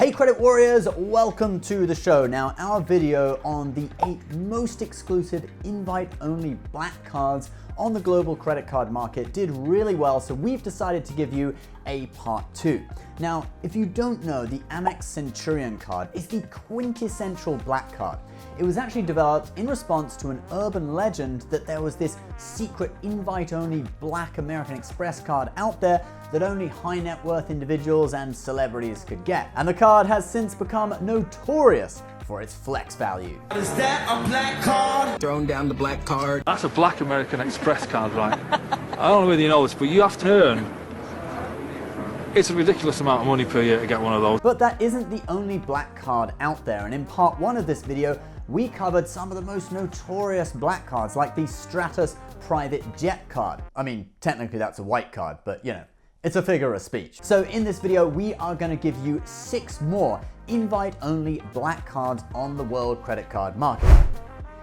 Hey credit warriors, welcome to the show. Now our video on the 8 most exclusive invite-only black cards on the global credit card market did really well, so we've decided to give you a part 2. Now, if you don't know, the Amex Centurion card is the quintessential black card. It was actually developed in response to an urban legend that there was this secret invite-only black American Express card out there that only high net worth individuals and celebrities could get. And the card has since become notorious for its flex value. Is that a black card? Throwing down the black card. That's a black American Express card, right? I don't know whether you know this, but you have to earn. It's a ridiculous amount of money per year to get one of those. But that isn't the only black card out there, and in part 1 of this video, we covered some of the most notorious black cards, like the Stratus private jet card. I mean, technically that's a white card, but you know, it's a figure of speech. So in this video, we are going to give you 6 more invite-only black cards on the world credit card market.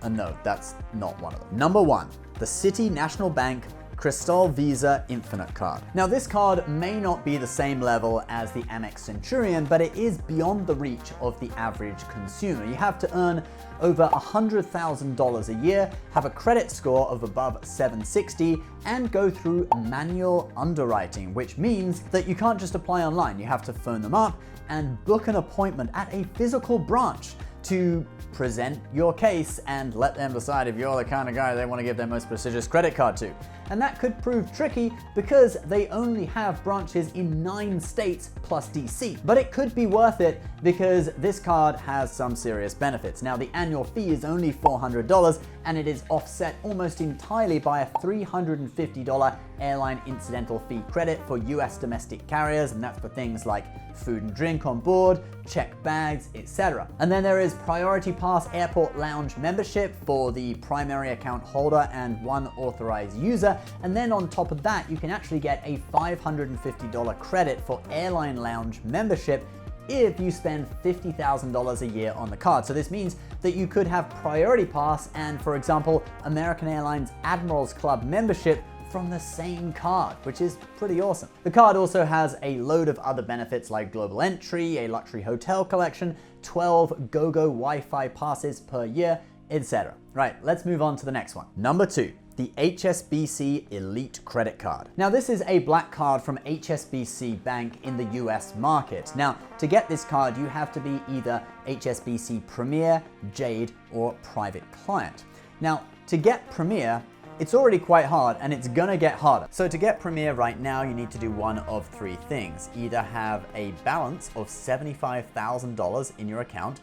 And no, that's not one of them. Number 1, the Citi National Bank Crystal Visa Infinite card. Now this card may not be the same level as the Amex Centurion, but it is beyond the reach of the average consumer. You have to earn over $100,000 a year, have a credit score of above 760, and go through manual underwriting, which means that you can't just apply online. You have to phone them up and book an appointment at a physical branch to present your case and let them decide if you're the kind of guy they want to give their most prestigious credit card to. And that could prove tricky because they only have branches in 9 states plus DC. But it could be worth it because this card has some serious benefits. Now the annual fee is only $400 and it is offset almost entirely by a $350 airline incidental fee credit for US domestic carriers, and that's for things like food and drink on board, checked bags, etc. And then there is Priority Pass Airport Lounge membership for the primary account holder and 1 authorized user. And then on top of that, you can actually get a $550 credit for airline lounge membership if you spend $50,000 a year on the card. So this means that you could have Priority Pass and, for example, American Airlines Admirals Club membership from the same card, which is pretty awesome. The card also has a load of other benefits like global entry, a luxury hotel collection, 12 go-go Wi-Fi passes per year, etc. Right, let's move on to the next one. Number 2. The HSBC Elite Credit Card. Now this is a black card from HSBC Bank in the US market. Now to get this card, you have to be either HSBC Premier, Jade, or Private Client. Now to get Premier, it's already quite hard and it's gonna get harder. So to get Premier right now, you need to do one of 3 things. Either have a balance of $75,000 in your account,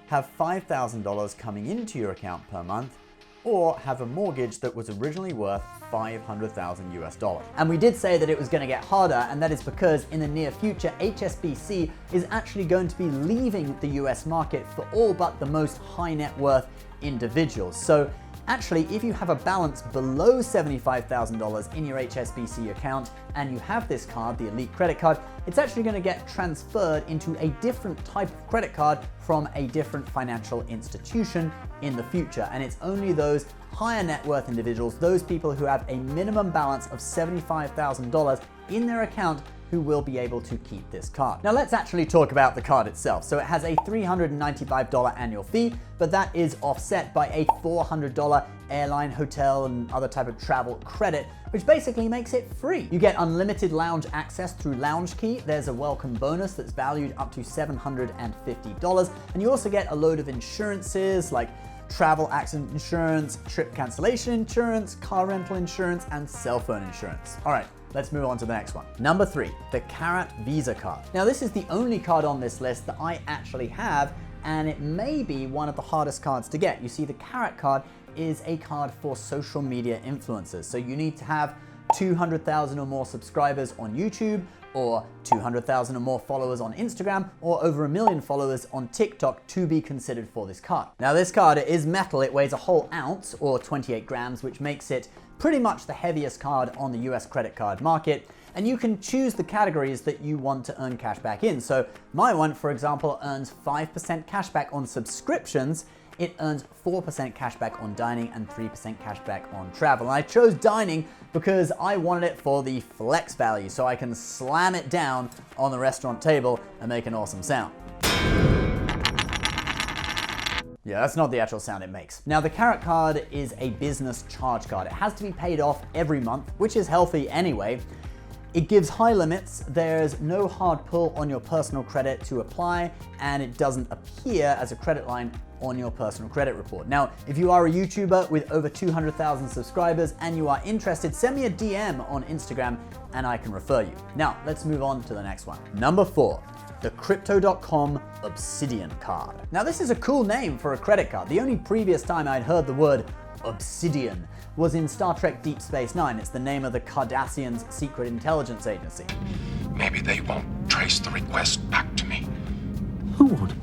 have $5,000 coming into your account per month, or have a mortgage that was originally worth $500,000 US. And we did say that it was going to get harder, and that is because in the near future, HSBC is actually going to be leaving the US market for all but the most high net worth individuals. So actually, if you have a balance below $75,000 in your HSBC account and you have this card, the Elite Credit Card, it's actually going to get transferred into a different type of credit card from a different financial institution in the future. And it's only those higher net worth individuals, those people who have a minimum balance of $75,000 in their account, who will be able to keep this card. Now let's actually talk about the card itself. So it has a $395 annual fee, but that is offset by a $400 airline, hotel, and other type of travel credit, which basically makes it free. You get unlimited lounge access through Lounge Key. There's a welcome bonus that's valued up to $750, and you also get a load of insurances like travel accident insurance, trip cancellation insurance, car rental insurance, and cell phone insurance. All right, let's move on to the next one. Number 3, the Karat Visa card. Now this is the only card on this list that I actually have, and it may be one of the hardest cards to get. You see, the Karat card is a card for social media influencers. So you need to have 200,000 or more subscribers on YouTube, or 200,000 or more followers on Instagram, or over 1 million followers on TikTok to be considered for this card. Now this card is metal. It weighs a whole ounce or 28 grams, which makes it pretty much the heaviest card on the US credit card market. And you can choose the categories that you want to earn cash back in. So my one, for example, earns 5% cash back on subscriptions. It earns 4% cash back on dining and 3% cash back on travel. And I chose dining because I wanted it for the flex value, so I can slam it down on the restaurant table and make an awesome sound. Yeah, that's not the actual sound it makes. Now, the Karat Card is a business charge card. It has to be paid off every month, which is healthy anyway. It gives high limits, there's no hard pull on your personal credit to apply, and it doesn't appear as a credit line on your personal credit report. Now, if you are a YouTuber with over 200,000 subscribers and you are interested, send me a DM on Instagram and I can refer you. Now, let's move on to the next one. Number 4, the Crypto.com Obsidian Card. Now, this is a cool name for a credit card. The only previous time I'd heard the word Obsidian was in Star Trek Deep Space Nine. It's the name of the Cardassians' secret intelligence agency. Maybe they won't trace the request back to me. Who would?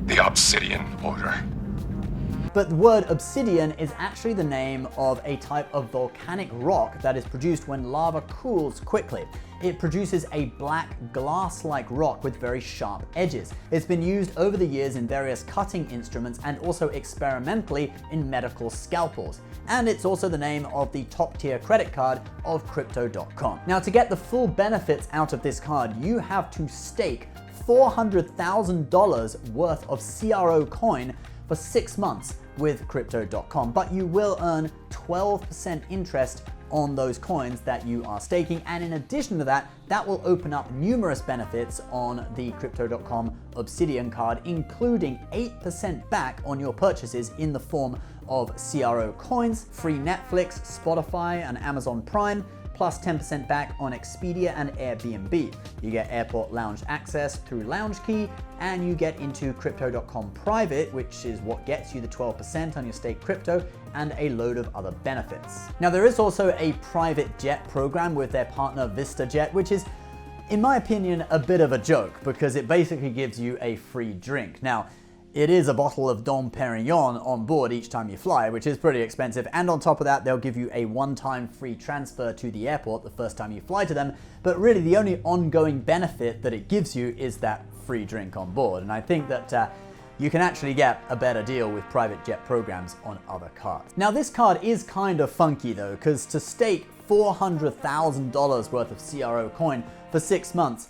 The Obsidian Order. But the word obsidian is actually the name of a type of volcanic rock that is produced when lava cools quickly. It produces a black glass-like rock with very sharp edges. It's been used over the years in various cutting instruments and also experimentally in medical scalpels. And it's also the name of the top-tier credit card of Crypto.com. Now, to get the full benefits out of this card, you have to stake $400,000 worth of CRO coin for 6 months with Crypto.com, but you will earn 12% interest on those coins that you are staking. And in addition to that, that will open up numerous benefits on the Crypto.com Obsidian card, including 8% back on your purchases in the form of CRO coins, free Netflix, Spotify, and Amazon Prime, plus 10% back on Expedia and Airbnb. You get airport lounge access through Lounge Key, and you get into Crypto.com Private, which is what gets you the 12% on your staked crypto, and a load of other benefits. Now, there is also a private jet program with their partner VistaJet, which is, in my opinion, a bit of a joke because it basically gives you a free drink. Now, it is a bottle of Dom Perignon on board each time you fly, which is pretty expensive. And on top of that, they'll give you a one-time free transfer to the airport the first time you fly to them. But really, the only ongoing benefit that it gives you is that free drink on board. And I think that you can actually get a better deal with private jet programs on other cards. Now, this card is kind of funky though, because to stake $400,000 worth of CRO coin for 6 months,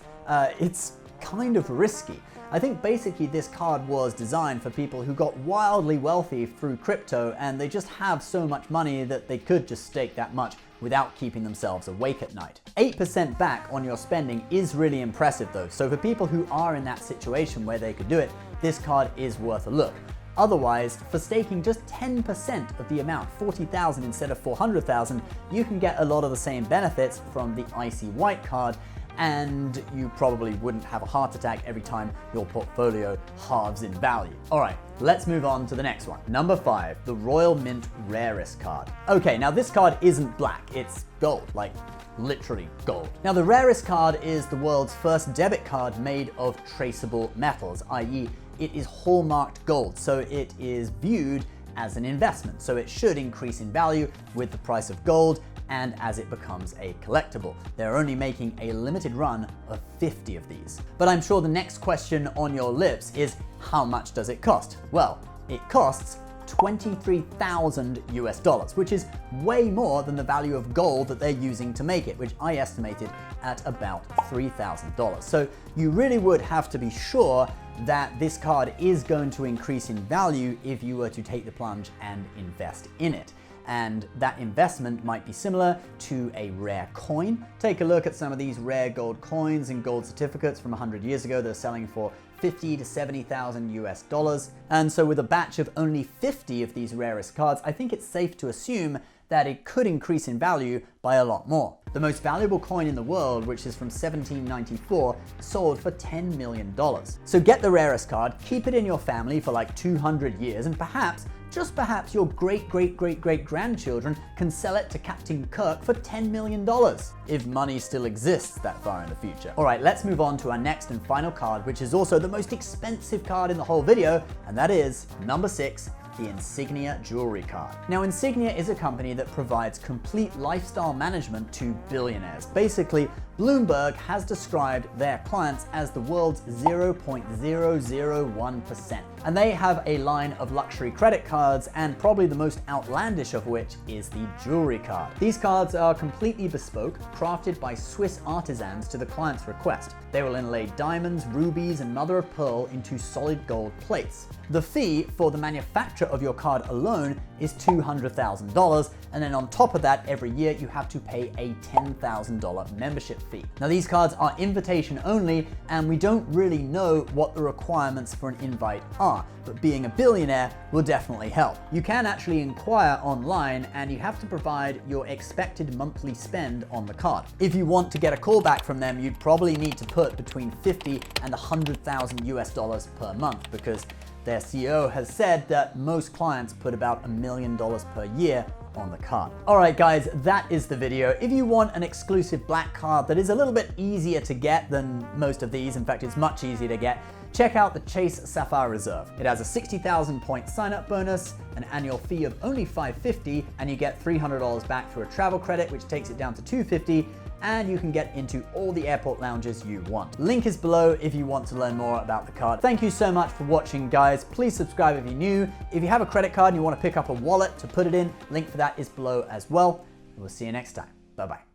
it's kind of risky. I think basically this card was designed for people who got wildly wealthy through crypto and they just have so much money that they could just stake that much without keeping themselves awake at night. 8% back on your spending is really impressive though, so for people who are in that situation where they could do it, this card is worth a look. Otherwise, for staking just 10% of the amount, 40,000 instead of 400,000, you can get a lot of the same benefits from the Icy White card, and you probably wouldn't have a heart attack every time your portfolio halves in value. All right, let's move on to the next one. Number 5, the Royal Mint Raris card. Okay, now this card isn't black, it's gold, like literally gold. Now, the Raris card is the world's first debit card made of traceable metals, i.e. it is hallmarked gold, so it is viewed as an investment, so it should increase in value with the price of gold and as it becomes a collectible. They're only making a limited run of 50 of these. But I'm sure the next question on your lips is, how much does it cost? Well, it costs $23,000 US, which is way more than the value of gold that they're using to make it, which I estimated at about $3,000. So you really would have to be sure that this card is going to increase in value if you were to take the plunge and invest in it. And that investment might be similar to a rare coin. Take a look at some of these rare gold coins and gold certificates from 100 years ago. They're selling for $50,000 to $70,000 US. And so with a batch of only 50 of these rarest cards, I think it's safe to assume that it could increase in value by a lot more. The most valuable coin in the world, which is from 1794, sold for $10 million. So get the rarest card, keep it in your family for like 200 years, and perhaps, just perhaps, your great-great-great-great-grandchildren can sell it to Captain Kirk for $10 million, if money still exists that far in the future. All right, let's move on to our next and final card, which is also the most expensive card in the whole video, and that is number 6, the Insignia Jewelry Card. Now, Insignia is a company that provides complete lifestyle management to billionaires. Basically, Bloomberg has described their clients as the world's 0.001%. And they have a line of luxury credit cards, and probably the most outlandish of which is the jewelry card. These cards are completely bespoke, crafted by Swiss artisans to the client's request. They will inlay diamonds, rubies, and mother of pearl into solid gold plates. The fee for the manufacture of your card alone is $200,000, and then on top of that, every year you have to pay a $10,000 membership fee. Now these cards are invitation only, and we don't really know what the requirements for an invite are, but being a billionaire will definitely help. You can actually inquire online, and you have to provide your expected monthly spend on the card. If you want to get a call back from them, you'd probably need to put between 50 and 100,000 US dollars per month, because their CEO has said that most clients put about $1 million per year on the card. All right, guys, that is the video. If you want an exclusive black card that is a little bit easier to get than most of these, in fact, it's much easier to get, check out the Chase Sapphire Reserve. It has a 60,000 point sign-up bonus, an annual fee of only $550, and you get $300 back through a travel credit, which takes it down to $250, and you can get into all the airport lounges you want. Link is below if you want to learn more about the card. Thank you so much for watching, guys. Please subscribe if you're new. If you have a credit card and you want to pick up a wallet to put it in, link for that is below as well. We'll see you next time. Bye-bye.